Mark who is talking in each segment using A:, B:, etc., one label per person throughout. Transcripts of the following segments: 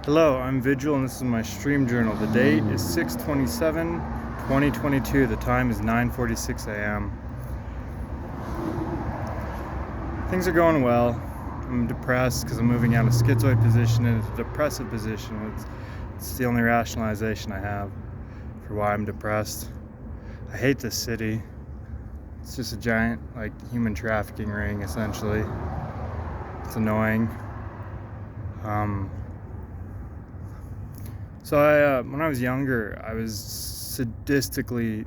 A: Hello, I'm Vigil and this is my stream journal. The date is 6/27/2022. The time is 9:46 a.m. Things are going well. I'm depressed because I'm moving out of schizoid position into a depressive position. It's the only rationalization I have for why I'm depressed. I hate this city. It's just a giant, human trafficking ring, essentially. It's annoying. So when I was younger, I was sadistically,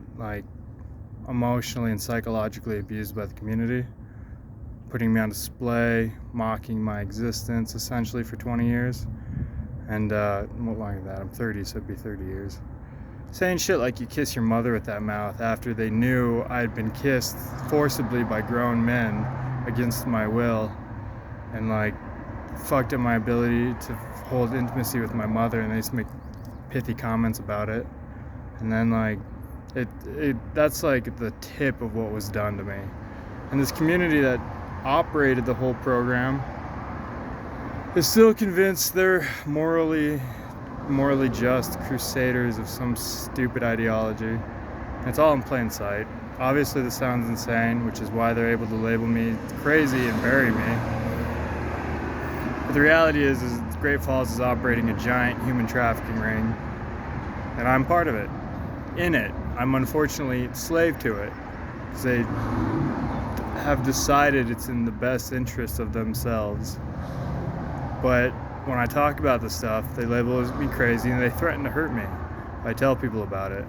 A: emotionally and psychologically abused by the community, putting me on display, mocking my existence, essentially, for 20 years. And, what longer than that? I'm 30, so it'd be 30 years. Saying shit like you kiss your mother with that mouth after they knew I had been kissed forcibly by grown men against my will, and, fucked up my ability to hold intimacy with my mother, and they used to make pithy comments about it. And then that's the tip of what was done to me. And this community that operated the whole program is still convinced they're morally just crusaders of some stupid ideology. And it's all in plain sight. Obviously this sounds insane, which is why they're able to label me crazy and bury me. But the reality is Great Falls is operating a giant human trafficking ring, and I'm part of it. In it, I'm unfortunately slave to it, because they have decided it's in the best interest of themselves. But when I talk about this stuff, they label me crazy and they threaten to hurt me if I tell people about it.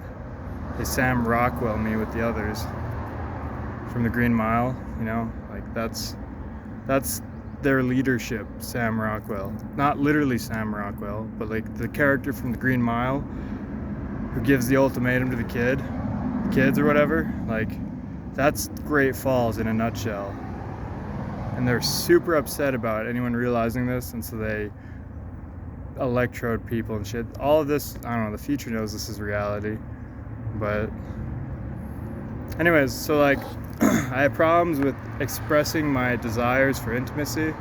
A: They Sam Rockwell me with the others from the Green Mile, that's their leadership, Sam Rockwell. Not literally Sam Rockwell, but the character from the Green Mile who gives the ultimatum to the kids or whatever. That's Great Falls in a nutshell. And they're super upset about anyone realizing this, and so they electrode people and shit. All of this, I don't know, the future knows this is reality. But anyways, so I have problems with expressing my desires for intimacy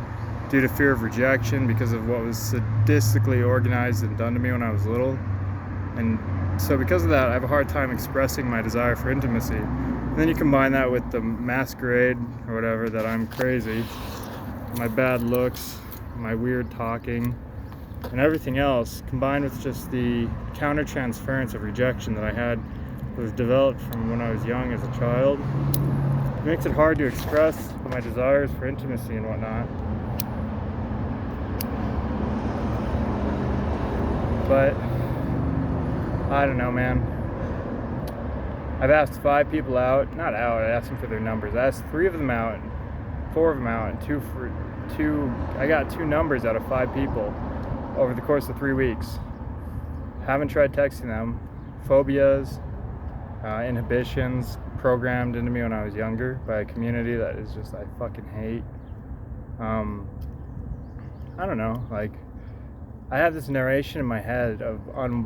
A: due to fear of rejection because of what was sadistically organized and done to me when I was little. And so because of that, I have a hard time expressing my desire for intimacy. And then you combine that with the masquerade or whatever that I'm crazy, my bad looks, my weird talking, and everything else, combined with just the counter-transference of rejection that was developed from when I was young as a child. It makes it hard to express my desires for intimacy and whatnot. But I don't know, man. I've asked 5 people out. Not out, I asked them for their numbers. I asked 3 of them out, and 4 of them out, and 2 I got 2 numbers out of 5 people over the course of 3 weeks. Haven't tried texting them. Phobias, inhibitions programmed into me when I was younger by a community that is just, I fucking hate. I don't know, I have this narration in my head of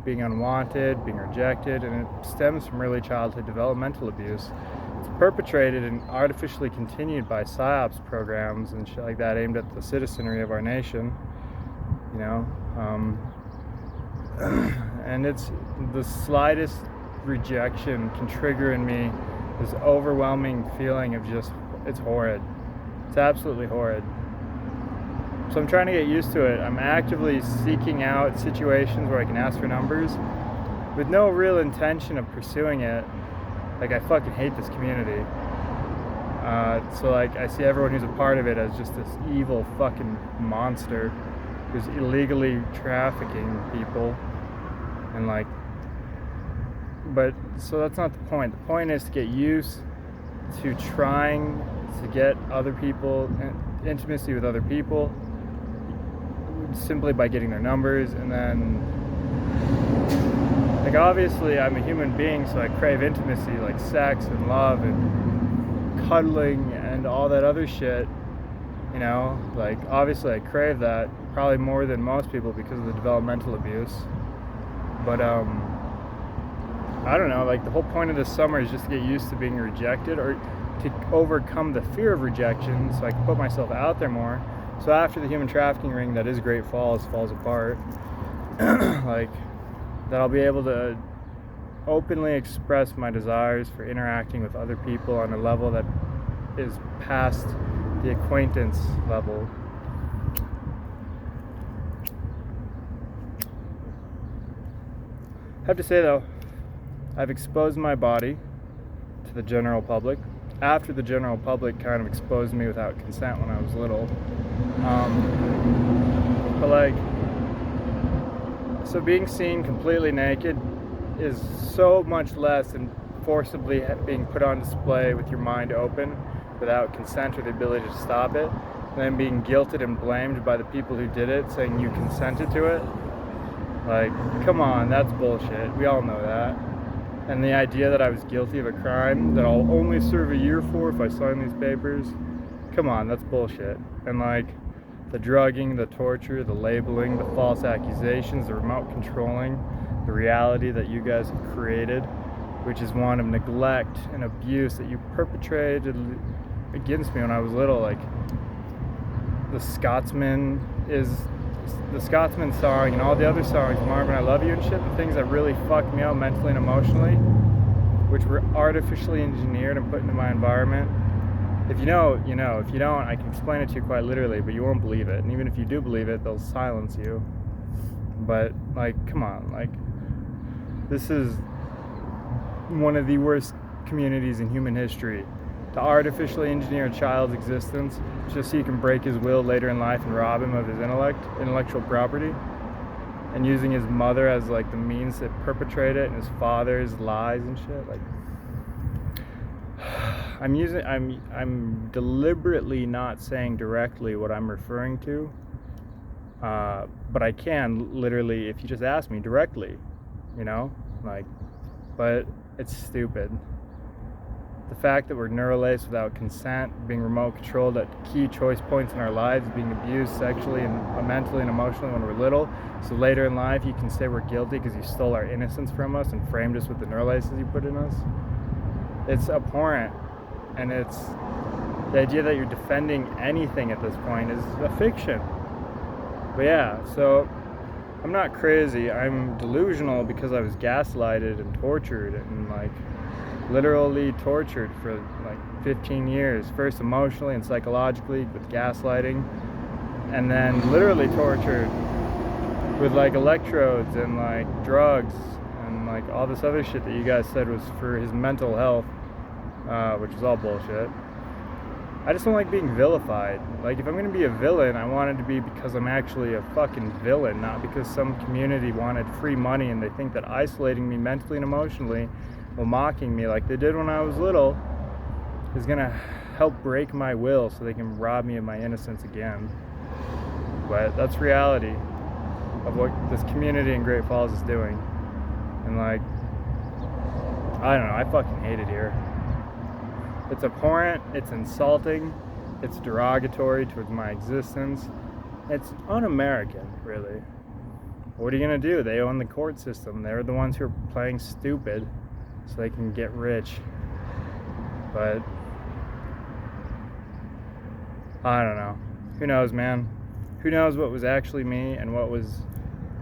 A: being unwanted, being rejected, and it stems from early childhood developmental abuse. It's perpetrated and artificially continued by PSYOPs programs and shit like that aimed at the citizenry of our nation, and it's the slightest rejection can trigger in me this overwhelming feeling of just, it's horrid. It's absolutely horrid. So I'm trying to get used to it. I'm actively seeking out situations where I can ask for numbers with no real intention of pursuing it. I fucking hate this community. So I see everyone who's a part of it as just this evil fucking monster who's illegally trafficking people. And but so that's not the point. The point is to get used to trying to get other people, intimacy with other people, simply by getting their numbers. And then obviously I'm a human being, so I crave intimacy, like sex and love and cuddling and all that other shit, obviously I crave that probably more than most people because of the developmental abuse. But I don't know, the whole point of this summer is just to get used to being rejected, or to overcome the fear of rejection so I can put myself out there more. So after the human trafficking ring that is Great Falls falls apart, like, that I'll be able to openly express my desires for interacting with other people on a level that is past the acquaintance level. I have to say though, I've exposed my body to the general public after the general public kind of exposed me without consent when I was little. But like, so being seen completely naked is so much less than forcibly being put on display with your mind open without consent or the ability to stop it, and then being guilted and blamed by the people who did it, saying you consented to it. Like, come on, that's bullshit. We all know that. And the idea that I was guilty of a crime that I'll only serve a year for if I sign these papers, come on, that's bullshit. And like, the drugging, the torture, the labeling, the false accusations, the remote controlling, the reality that you guys have created, which is one of neglect and abuse that you perpetrated against me when I was little. Like, the Scotsman song and all the other songs, Marvin, I Love You and shit, the things that really fucked me up mentally and emotionally, which were artificially engineered and put into my environment. If you know, you know. If you don't, I can explain it to you quite literally, but you won't believe it. And even if you do believe it, they'll silence you. But, like, come on. Like, this is one of the worst communities in human history. To artificially engineer a child's existence just so you can break his will later in life and rob him of his intellectual property, and using his mother as like the means to perpetrate it, and his father's lies and shit. Like, I'm deliberately not saying directly what I'm referring to, but I can literally, if you just ask me directly, you know, like, but it's stupid. The fact that we're neurolaced without consent, being remote controlled at key choice points in our lives, being abused sexually and mentally and emotionally when we're little, so later in life you can say we're guilty because you stole our innocence from us and framed us with the neurolaces you put in us. It's abhorrent, and it's the idea that you're defending anything at this point is a fiction. But yeah, so I'm not crazy. I'm delusional because I was gaslighted and tortured and like literally tortured for like 15 years, first emotionally and psychologically with gaslighting, and then literally tortured with like electrodes and like drugs and like all this other shit that you guys said was for his mental health, which is all bullshit. I just don't like being vilified. Like, if I'm gonna be a villain, I want it to be because I'm actually a fucking villain, not because some community wanted free money and they think that isolating me mentally and emotionally while mocking me like they did when I was little is gonna help break my will so they can rob me of my innocence again. But that's reality of what this community in Great Falls is doing. And like, I don't know, I fucking hate it here. It's abhorrent, it's insulting, it's derogatory towards my existence. It's un-American, really. What are you gonna do? They own the court system. They're the ones who are playing stupid so they can get rich. But I don't know. Who knows, man? Who knows what was actually me and what was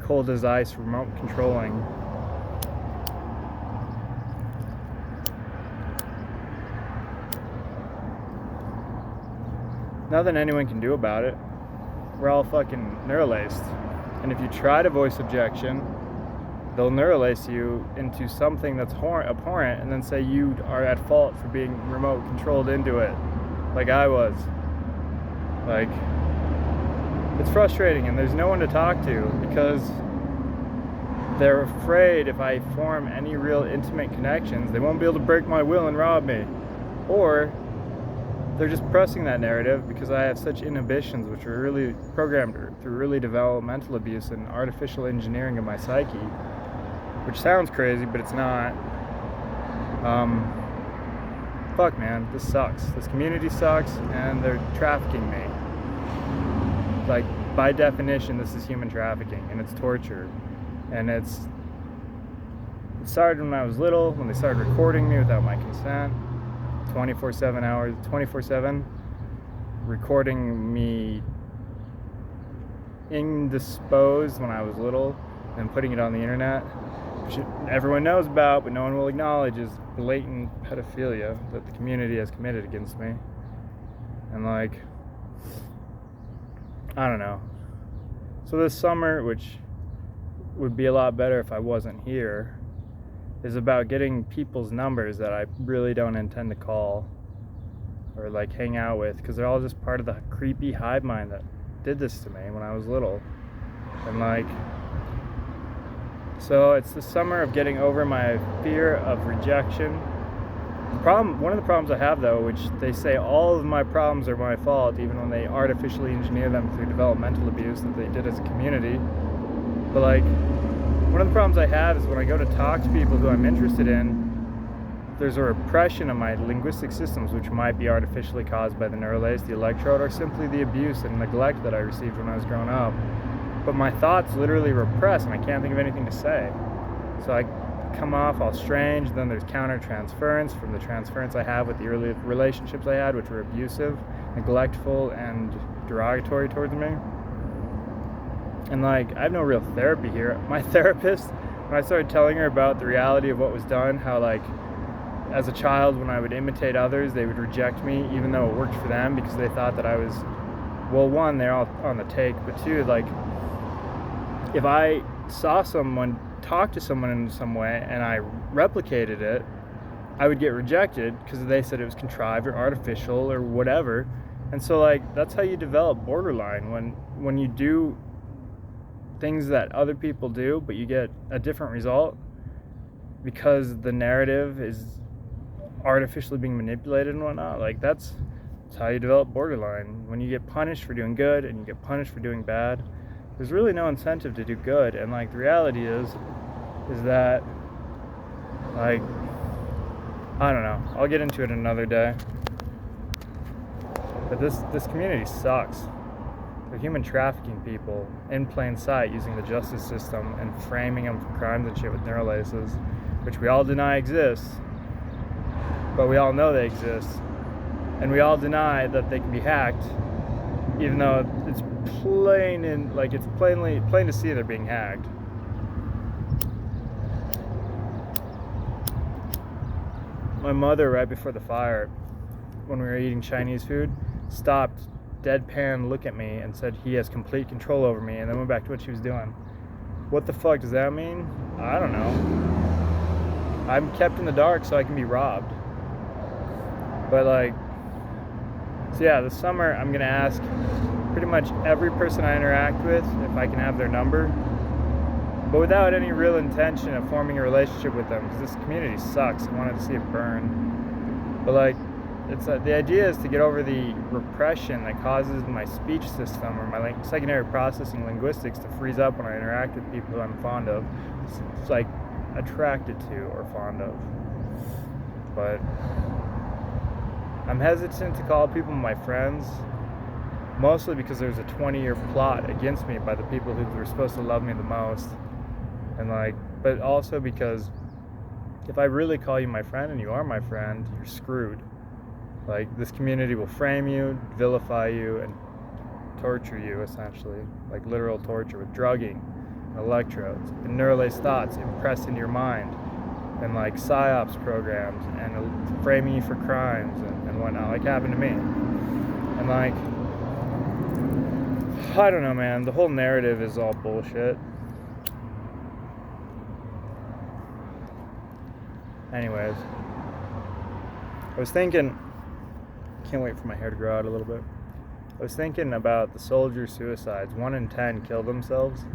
A: cold as ice remote controlling? Nothing anyone can do about it. We're all fucking neurolaced. And if you try to voice objection, they'll neurolace you into something that's abhorrent and then say you are at fault for being remote controlled into it, like I was. Like, it's frustrating, and there's no one to talk to because they're afraid if I form any real intimate connections, they won't be able to break my will and rob me. Or they're just pressing that narrative because I have such inhibitions, which are really programmed through really developmental abuse and artificial engineering of my psyche, which sounds crazy, but it's not. Fuck, man, this sucks. This community sucks, and they're trafficking me. Like, by definition, this is human trafficking, and it's torture. And it started when I was little, when they started recording me without my consent. 24/7 recording me indisposed when I was little and putting it on the internet, which everyone knows about but no one will acknowledge, is blatant pedophilia that the community has committed against me. And like, I don't know. So this summer, which would be a lot better if I wasn't here, is about getting people's numbers that I really don't intend to call or like hang out with, because they're all just part of the creepy hive mind that did this to me when I was little. And like, so it's the summer of getting over my fear of rejection. One of the problems I have, though, which they say all of my problems are my fault, even when they artificially engineer them through developmental abuse that they did as a community. But like, one of the problems I have is when I go to talk to people who I'm interested in, there's a repression of my linguistic systems, which might be artificially caused by the neuralace, the electrode, or simply the abuse and neglect that I received when I was growing up. But my thoughts literally repress, and I can't think of anything to say. So I come off all strange. Then there's counter-transference from the transference I have with the early relationships I had, which were abusive, neglectful, and derogatory towards me. And like, I have no real therapy here. My therapist, when I started telling her about the reality of what was done, how like, as a child, when I would imitate others, they would reject me, even though it worked for them, because they thought that I was, well, one, they're all on the take, but two, like, if I saw someone talk to someone in some way and I replicated it, I would get rejected because they said it was contrived or artificial or whatever. And so like, that's how you develop borderline, when you do things that other people do but you get a different result because the narrative is artificially being manipulated and whatnot. Like, that's how you develop borderline. When you get punished for doing good and you get punished for doing bad, there's really no incentive to do good. And like, the reality is that, like, I don't know, I'll get into it another day, but this community sucks. They're human trafficking people in plain sight, using the justice system and framing them for crimes and shit with neuralaces, which we all deny exists, but we all know they exist, and we all deny that they can be hacked, even though it's plain to see they're being hacked. My mother, right before the fire, when we were eating Chinese food, stopped, deadpan, looked at me and said he has complete control over me, and then went back to what she was doing. What the fuck does that mean? I don't know. I'm kept in the dark so I can be robbed. But like, so yeah, this summer I'm gonna ask pretty much every person I interact with if I can have their number, but without any real intention of forming a relationship with them, because this community sucks. I wanted to see it burn. But like, it's the idea is to get over the repression that causes my speech system or my secondary processing linguistics to freeze up when I interact with people who I'm fond of. It's like attracted to or fond of. But I'm hesitant to call people my friends, mostly because there's a 20-year plot against me by the people who were supposed to love me the most. And like, but also because if I really call you my friend and you are my friend, you're screwed. Like, this community will frame you, vilify you, and torture you, essentially. Like literal torture with drugging, electrodes, and neuralace thoughts impressed into your mind, and like psyops programs, and framing you for crimes and whatnot, like happened to me. And like, I don't know, man, the whole narrative is all bullshit. Anyways, I was thinking, can't wait for my hair to grow out a little bit. I was thinking about the soldier suicides. 1 in 10 killed themselves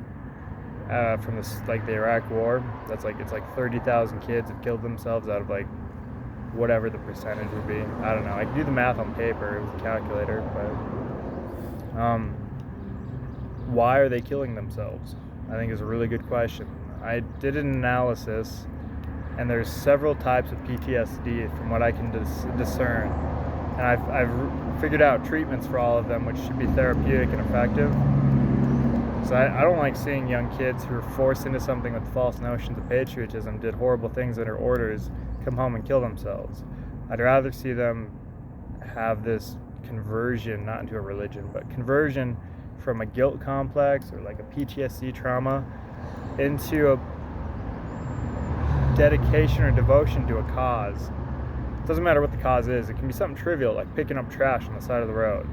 A: from the Iraq War. It's like 30,000 kids have killed themselves out of like whatever the percentage would be. I don't know. I can do the math on paper with a calculator, but why are they killing themselves? I think is a really good question. I did an analysis, and there's several types of PTSD from what I can discern. And I've figured out treatments for all of them, which should be therapeutic and effective. So I don't like seeing young kids who are forced into something with false notions of patriotism, did horrible things under orders, come home and kill themselves. I'd rather see them have this conversion, not into a religion, but conversion from a guilt complex or like a PTSD trauma into a dedication or devotion to a cause. It doesn't matter what the cause is. It can be something trivial, like picking up trash on the side of the road.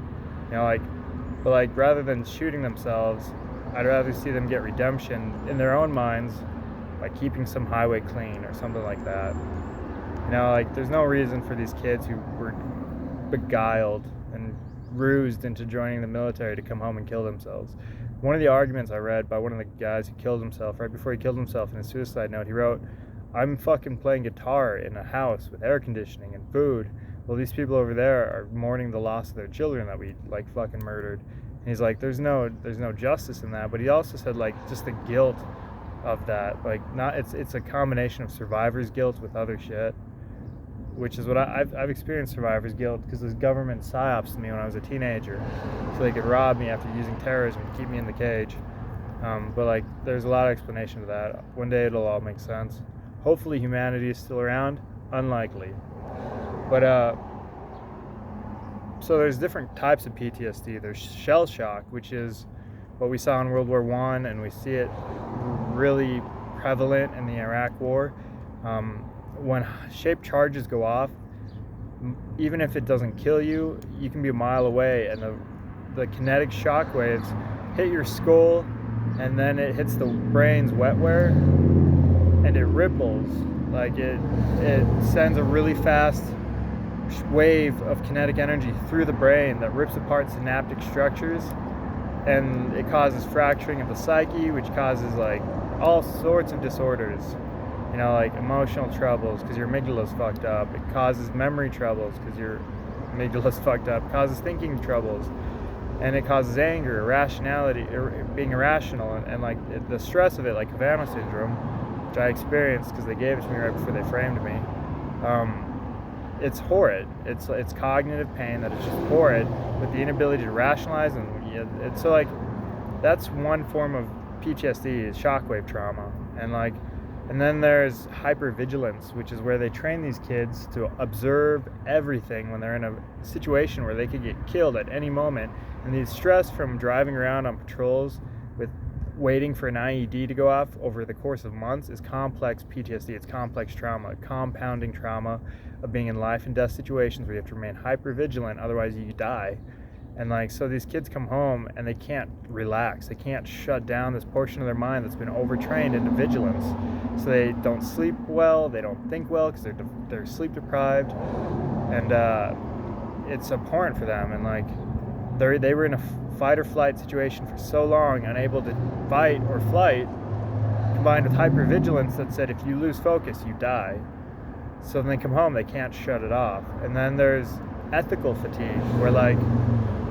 A: But rather than shooting themselves, I'd rather see them get redemption in their own minds by keeping some highway clean or something like that. There's no reason for these kids who were beguiled and rused into joining the military to come home and kill themselves. One of the arguments I read by one of the guys who killed himself, right before he killed himself in his suicide note, he wrote, "I'm fucking playing guitar in a house with air conditioning and food. Well, these people over there are mourning the loss of their children that we fucking murdered." And he's like, there's no justice in that. But he also said just the guilt of that, it's a combination of survivor's guilt with other shit, which is what I've experienced survivor's guilt because the government psyops me when I was a teenager, so they could rob me after using terrorism to keep me in the cage. But there's a lot of explanation to that. One day it'll all make sense. Hopefully humanity is still around. Unlikely. But so there's different types of PTSD. There's shell shock, which is what we saw in World War I, and we see it really prevalent in the Iraq War. When shaped charges go off, even if it doesn't kill you, you can be a mile away, and the kinetic shock waves hit your skull, and then it hits the brain's wetware, and it ripples. It sends a really fast wave of kinetic energy through the brain that rips apart synaptic structures, and it causes fracturing of the psyche, which causes all sorts of disorders, emotional troubles because your amygdala's fucked up. It causes memory troubles because your amygdala's fucked up. It causes thinking troubles, and it causes anger, irrationality, being irrational, and the stress of it, like Havana syndrome, which I experienced because they gave it to me right before they framed me. It's horrid. It's cognitive pain that is just horrid, with the inability to rationalize, and so that's one form of PTSD, is shockwave trauma, and then there's hypervigilance, which is where they train these kids to observe everything when they're in a situation where they could get killed at any moment, and the stress from driving around on patrols with waiting for an IED to go off over the course of months is complex PTSD. It's complex trauma, compounding trauma of being in life and death situations where you have to remain hyper vigilant, otherwise you die. And so these kids come home and they can't relax. They can't shut down this portion of their mind that's been overtrained into vigilance. So they don't sleep well, they don't think well because they're sleep deprived, and it's abhorrent for them. And they were in a fight or flight situation for so long, unable to fight or flight, combined with hypervigilance that said if you lose focus, you die. So when they come home, they can't shut it off. And then there's ethical fatigue, where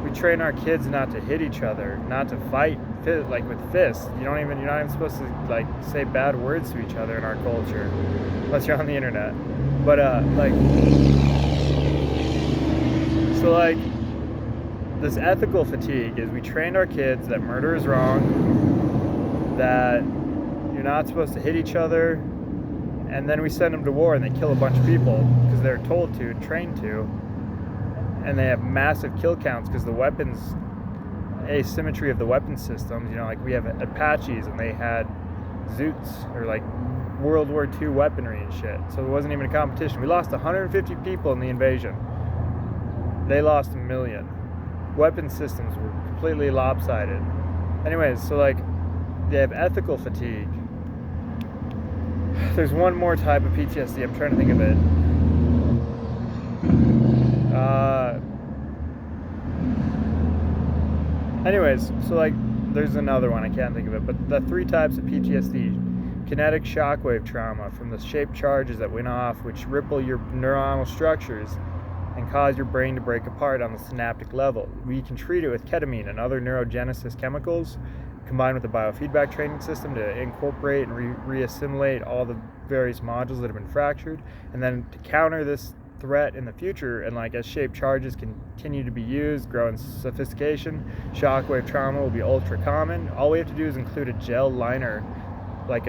A: we train our kids not to hit each other, not to fight with fists. You're not even supposed to say bad words to each other in our culture, unless you're on the internet. But this ethical fatigue is we trained our kids that murder is wrong, that you're not supposed to hit each other, and then we send them to war and they kill a bunch of people because they're told to and trained to, and they have massive kill counts because the weapons, asymmetry of the weapon systems, we have Apaches and they had Zoots, or World War II weaponry and shit, so it wasn't even a competition. We lost 150 people in the invasion. They lost 1 million. Weapon systems were completely lopsided. Anyways, so they have ethical fatigue. There's one more type of PTSD. I'm trying to think of it. Anyways, so there's another one. I can't think of it. But the three types of PTSD: kinetic shockwave trauma from the shaped charges that went off, which ripple your neuronal structures and cause your brain to break apart on the synaptic level. We can treat it with ketamine and other neurogenesis chemicals, combined with a biofeedback training system to incorporate and re-assimilate all the various modules that have been fractured. And then to counter this threat in the future, and as shaped charges continue to be used, grow in sophistication, shockwave trauma will be ultra common. All we have to do is include a gel liner, a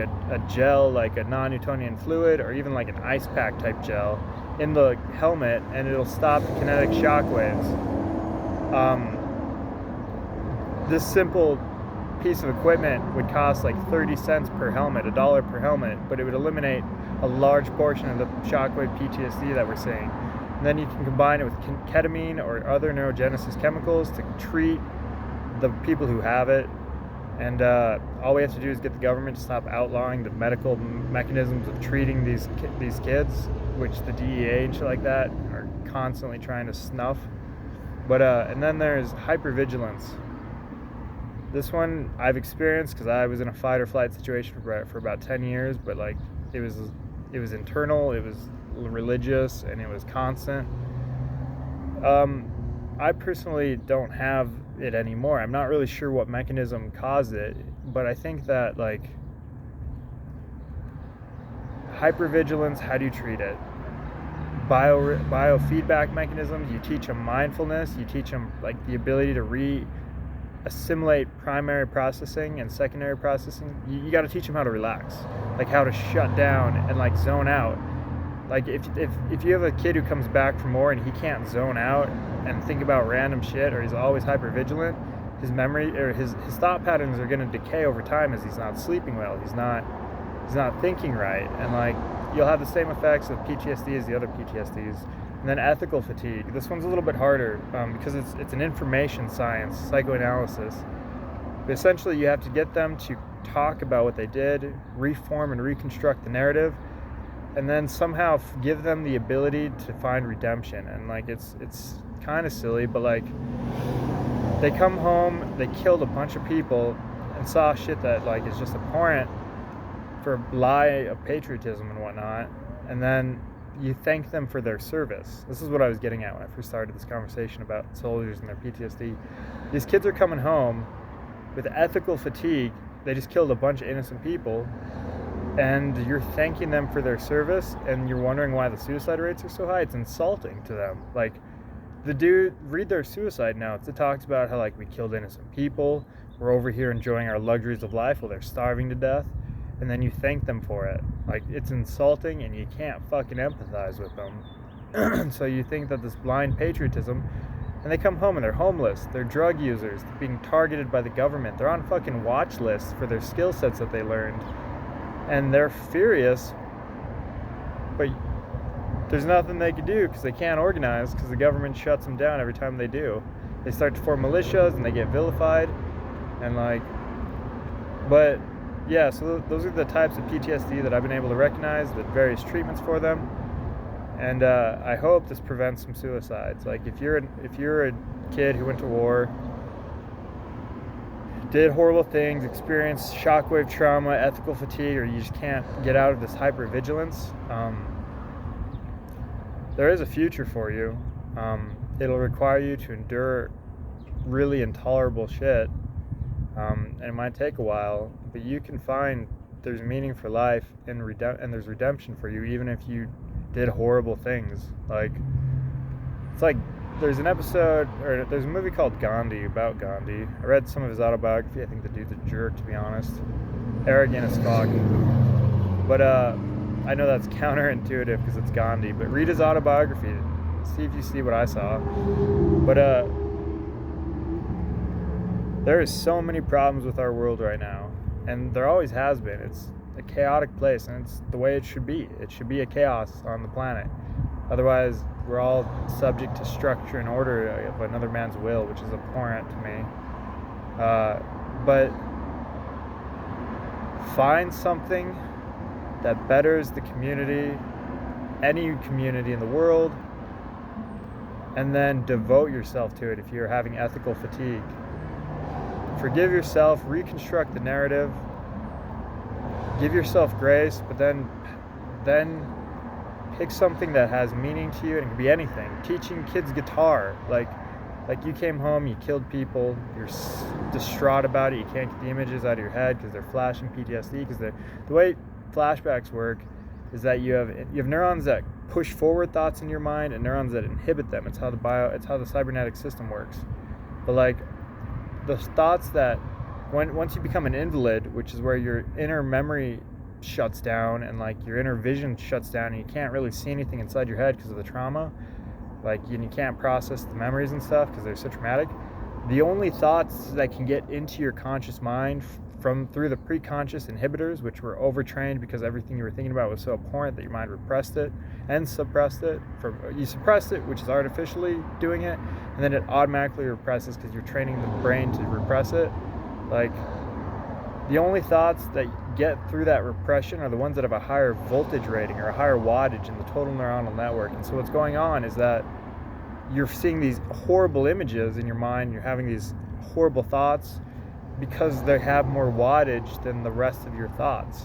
A: gel, a non-Newtonian fluid, or even an ice pack type gel in the helmet, and it'll stop the kinetic shock waves. This simple piece of equipment would cost like 30 cents per helmet, $1 per helmet, but it would eliminate a large portion of the shockwave PTSD that we're seeing. And then you can combine it with ketamine or other neurogenesis chemicals to treat the people who have it. And all we have to do is get the government to stop outlawing the medical mechanisms of treating these kids, which the DEA and shit like that are constantly trying to snuff. But and then there's hypervigilance. This one I've experienced because I was in a fight or flight situation for about 10 years, but like it was internal, it was religious, and it was constant. I personally don't have it anymore. I'm not really sure what mechanism caused it, but I think that like hypervigilance, how do you treat it? Biofeedback mechanisms, you teach them mindfulness, you teach them like the ability to assimilate primary processing and secondary processing. You got to teach them how to relax, like how to shut down and like zone out. Like if you have a kid who comes back from war and he can't zone out and think about random shit, or he's always hypervigilant, his memory or his thought patterns are going to decay over time as he's not sleeping well, he's not thinking right, and like you'll have the same effects of PTSD as the other PTSDs. And then ethical fatigue. This one's a little bit harder because it's an information science, psychoanalysis. But essentially you have to get them to talk about what they did, reform and reconstruct the narrative, and then somehow give them the ability to find redemption. And like it's kind of silly, but like they come home, they killed a bunch of people and saw shit that like is just abhorrent for a lie of patriotism and whatnot, and then you thank them for their service. This is what I was getting at when I first started this conversation about soldiers and their PTSD. These kids are coming home with ethical fatigue. They just killed a bunch of innocent people, and you're thanking them for their service, and you're wondering why the suicide rates are so high. It's insulting to them. Like, the dude, read their suicide notes. It talks about how, like, we killed innocent people. We're over here enjoying our luxuries of life while they're starving to death. And then you thank them for it. Like, it's insulting, and you can't fucking empathize with them. So you think that this blind patriotism, and they come home and they're homeless, they're drug users, they're being targeted by the government, they're on fucking watch lists for their skill sets that they learned, and they're furious, but there's nothing they can do because they can't organize because the government shuts them down every time they do. They start to form militias and they get vilified, and like, but yeah, so those are the types of PTSD that I've been able to recognize, the various treatments for them, and I hope this prevents some suicides. Like if you're a kid who went to war, did horrible things, experienced shockwave trauma, ethical fatigue, or you just can't get out of this hypervigilance, there is a future for you. It'll require you to endure really intolerable shit, and it might take a while, but you can find there's meaning for life and there's redemption for you, even if you did horrible things. Like, it's like there's an episode, or there's a movie called Gandhi, about Gandhi. I read some of his autobiography. I think the dude's a jerk, to be honest, arrogant as fuck, but I know that's counterintuitive because it's Gandhi, but read his autobiography, see if you see what I saw. But there is so many problems with our world right now, and there always has been. It's a chaotic place, and it's the way it should be. It should be a chaos on the planet. Otherwise, we're all subject to structure and order of another man's will, which is abhorrent to me. But find something that betters the community, any community in the world, and then devote yourself to it if you're having ethical fatigue. Forgive yourself, reconstruct the narrative, give yourself grace, but then pick something that has meaning to you, and it can be anything. Teaching kids guitar, like you came home, you killed people, you're distraught about it, you can't get the images out of your head because they're flashing PTSD, because the way flashbacks work is that you have neurons that push forward thoughts in your mind and neurons that inhibit them. It's how the cybernetic system works. But like the thoughts that once you become an invalid, which is where your inner memory shuts down and like your inner vision shuts down and you can't really see anything inside your head because of the trauma, like you can't process the memories and stuff because they're so traumatic, the only thoughts that can get into your conscious mind from through the preconscious inhibitors, which were overtrained because everything you were thinking about was so abhorrent that your mind repressed it and suppressed it. You suppressed it, which is artificially doing it, and then it automatically represses because you're training the brain to repress it. Like, the only thoughts that get through that repression are the ones that have a higher voltage rating or a higher wattage in the total neuronal network. And so what's going on is that you're seeing these horrible images in your mind, you're having these horrible thoughts because they have more wattage than the rest of your thoughts.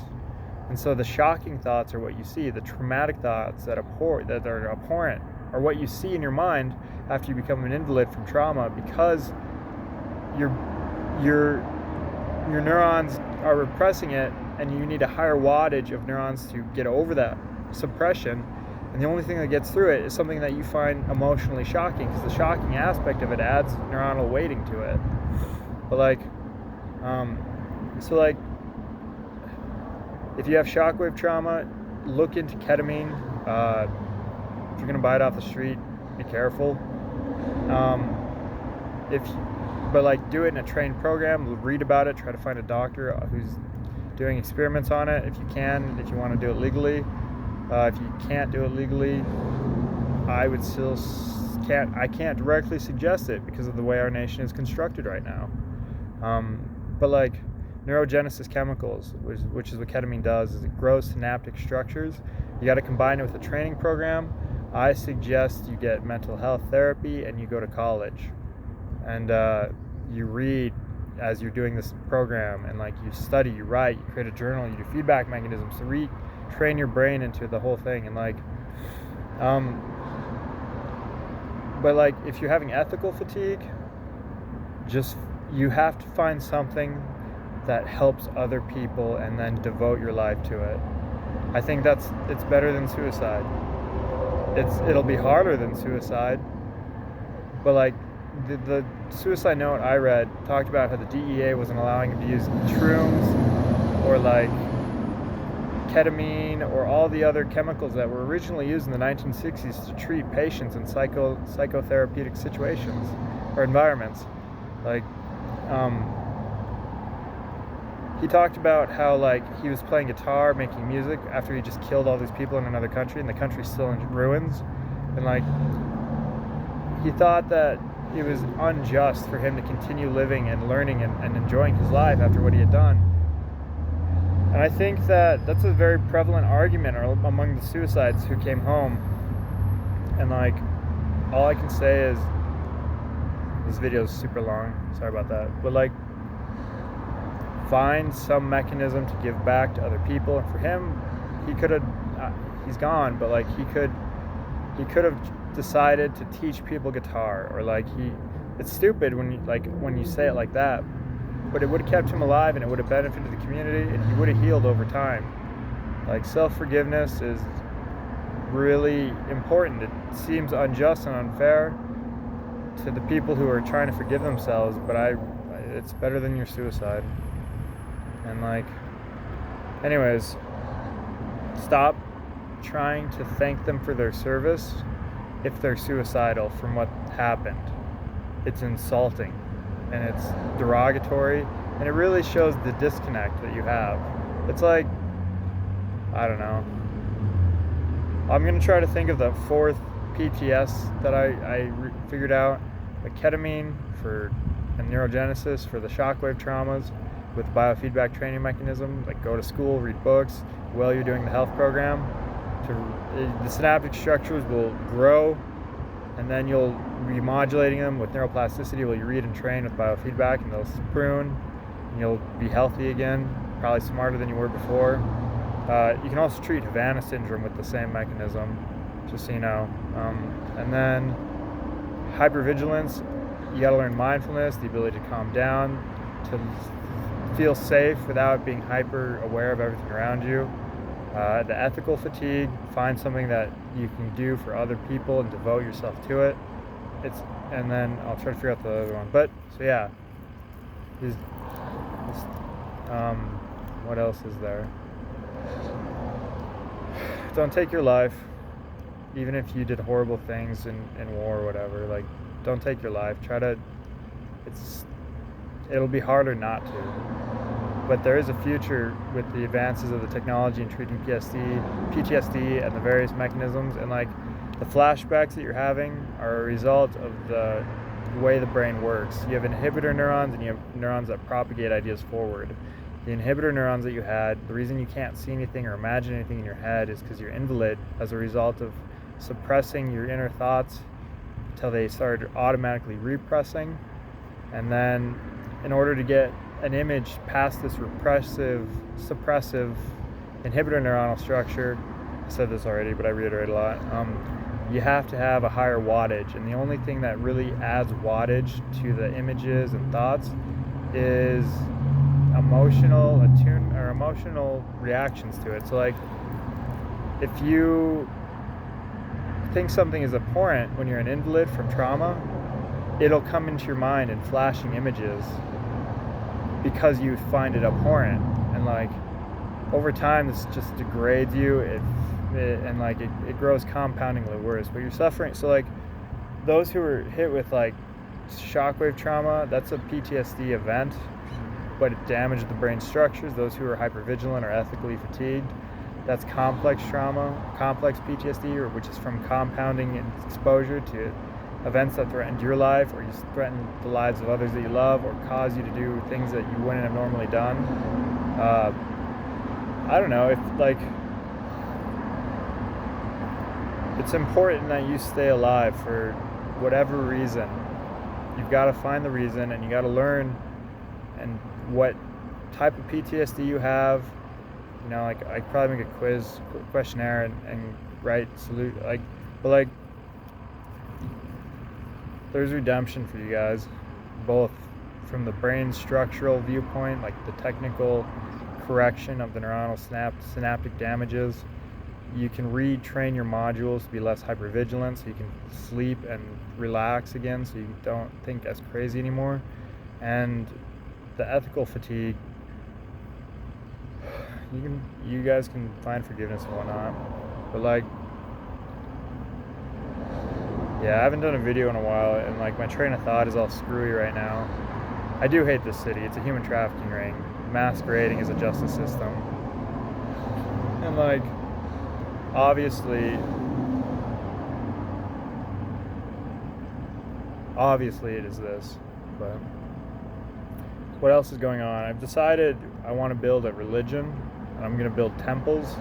A: And so the shocking thoughts are what you see. The traumatic thoughts that are abhorrent are what you see in your mind after you become an invalid from trauma, because your neurons are repressing it, and you need a higher wattage of neurons to get over that suppression. And the only thing that gets through it is something that you find emotionally shocking, because the shocking aspect of it adds neuronal weighting to it. But if you have shockwave trauma, look into ketamine. If you're gonna buy it off the street, be careful. Do it in a trained program. Read about it. Try to find a doctor who's doing experiments on it if you can. If you want to do it legally, if you can't do it legally, I can't directly suggest it because of the way our nation is constructed right now. Neurogenesis chemicals, which is what ketamine does, is it grows synaptic structures. You got to combine it with a training program. I suggest you get mental health therapy and you go to college, and you read as you're doing this program, and you study, you write, you create a journal, you do feedback mechanisms to retrain your brain into the whole thing. And if you're having ethical fatigue, you have to find something that helps other people and then devote your life to it. I think it's better than suicide. It'll be harder than suicide, but the suicide note I read talked about how the DEA wasn't allowing him to use shrooms or ketamine or all the other chemicals that were originally used in the 1960s to treat patients in psychotherapeutic situations or environments. He talked about how he was playing guitar, making music after he just killed all these people in another country, and the country's still in ruins. And he thought that it was unjust for him to continue living and learning and enjoying his life after what he had done. And I think that that's a very prevalent argument among the suicides who came home. And all I can say is, this video is super long, sorry about that, but find some mechanism to give back to other people. And for him, he could have he's gone, but he could have decided to teach people guitar, or it's stupid when you say it like that, but it would have kept him alive and it would have benefited the community, and he would have healed over time. Self-forgiveness is really important. It seems unjust and unfair to the people who are trying to forgive themselves, but it's better than your suicide. And anyways, stop trying to thank them for their service if they're suicidal from what happened. It's insulting and it's derogatory, and it really shows the disconnect that you have. It's I don't know. I'm gonna try to think of the fourth PTS that I figured out: ketamine and neurogenesis for the shockwave traumas, with biofeedback training mechanism. Go to school, read books while you're doing the health program. The synaptic structures will grow, and then you'll be modulating them with neuroplasticity while you read and train with biofeedback, and they'll prune, and you'll be healthy again, probably smarter than you were before. You can also treat Havana syndrome with the same mechanism, just so you know. And then hypervigilance, you got to learn mindfulness, the ability to calm down, to feel safe without being hyper aware of everything around you. The ethical fatigue, find something that you can do for other people and devote yourself to it. And then I'll try to figure out the other one. But so yeah, what else is there? Don't take your life, even if you did horrible things in war or whatever. Don't take your life. Try to it'll be harder not to. But there is a future with the advances of the technology in treating PTSD and the various mechanisms, and like the flashbacks that you're having are a result of the way the brain works. You have inhibitor neurons and you have neurons that propagate ideas forward. The inhibitor neurons that you had, the reason you can't see anything or imagine anything in your head is because you're invalid as a result of suppressing your inner thoughts until they started automatically repressing. And then in order to get an image past this suppressive inhibitor neuronal structure, I said this already, but I reiterate a lot, you have to have a higher wattage. And the only thing that really adds wattage to the images and thoughts is emotional reactions to it. So like, if you think something is abhorrent when you're an invalid from trauma, it'll come into your mind in flashing images because you find it abhorrent, and like over time this just degrades you. It grows compoundingly worse, but you're suffering. So like those who were hit with like shockwave trauma, that's a PTSD event, but it damaged the brain structures. Those who are hypervigilant or ethically fatigued, that's complex trauma, complex PTSD, which is from compounding exposure to events that threatened your life, or you threaten the lives of others that you love, or cause you to do things that you wouldn't have normally done. I don't know, if like, it's important that you stay alive for whatever reason. You've got to find the reason, and you got to learn and what type of PTSD you have. You know, like I probably make a questionnaire and write but like, there's redemption for you guys, both from the brain structural viewpoint, like the technical correction of the neuronal synaptic damages. You can retrain your modules to be less hypervigilant, so you can sleep and relax again, so you don't think as crazy anymore. And the ethical fatigue, you guys can find forgiveness and whatnot, but like, yeah, I haven't done a video in a while, and like my train of thought is all screwy right now. I do hate this city. It's a human trafficking ring masquerading as a justice system, and like, obviously it is this. But what else is going on? I've decided I want to build a religion, and I'm going to build temples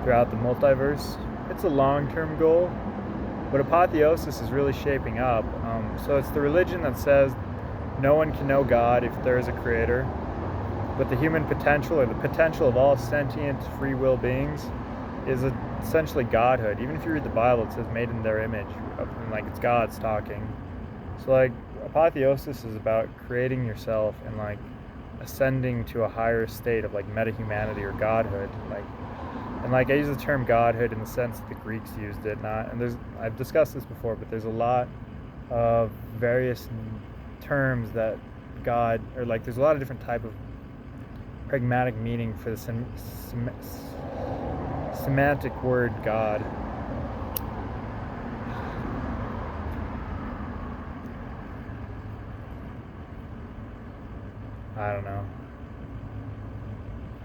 A: throughout the multiverse. It's a long-term goal, but apotheosis is really shaping up. So it's the religion that says no one can know God if there is a creator, but the human potential, or the potential of all sentient free will beings, is essentially godhood. Even if you read the Bible, it says made in their image, and like it's God's talking. So like apotheosis is about creating yourself and like ascending to a higher state of like meta-humanity or godhood. And I use the term godhood in the sense that the Greeks used it, I've discussed this before, but there's a lot of various terms that God, or like there's a lot of different type of pragmatic meaning for the semantic word God.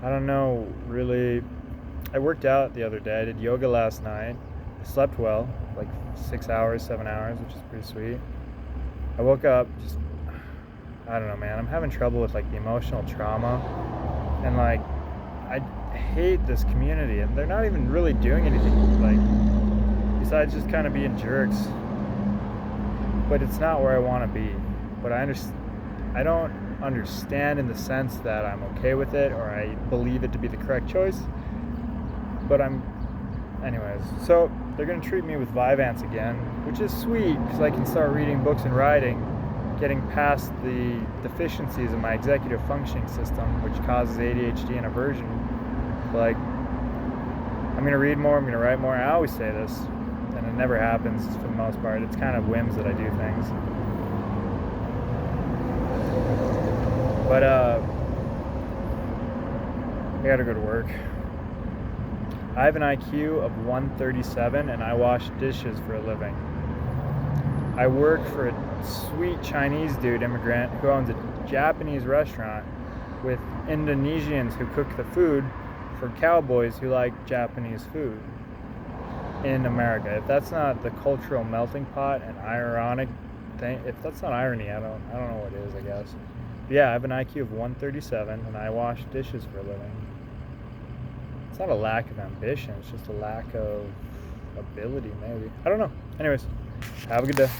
A: I don't know really. I worked out the other day. I did yoga last night. I slept well, like 6 hours, 7 hours, which is pretty sweet. I woke up I don't know, man. I'm having trouble with like the emotional trauma, and like I hate this community, and they're not even really doing anything like besides just kind of being jerks. But it's not where I want to be. But I don't understand in the sense that I'm okay with it or I believe it to be the correct choice. But anyways, so they're going to treat me with Vyvanse again, which is sweet because I can start reading books and writing, getting past the deficiencies in my executive functioning system, which causes ADHD and aversion. Like, I'm going to read more, I'm going to write more. I always say this, and it never happens for the most part. It's kind of whims that I do things. But I gotta go to work. I have an IQ of 137 and I wash dishes for a living. I work for a sweet Chinese dude, immigrant, who owns a Japanese restaurant with Indonesians who cook the food for cowboys who like Japanese food in America. If that's not the cultural melting pot and ironic thing, if that's not irony, I don't know what is, I guess. But yeah, I have an IQ of 137 and I wash dishes for a living. It's not a lack of ambition, it's just a lack of ability, maybe. I don't know. Anyways, have a good day.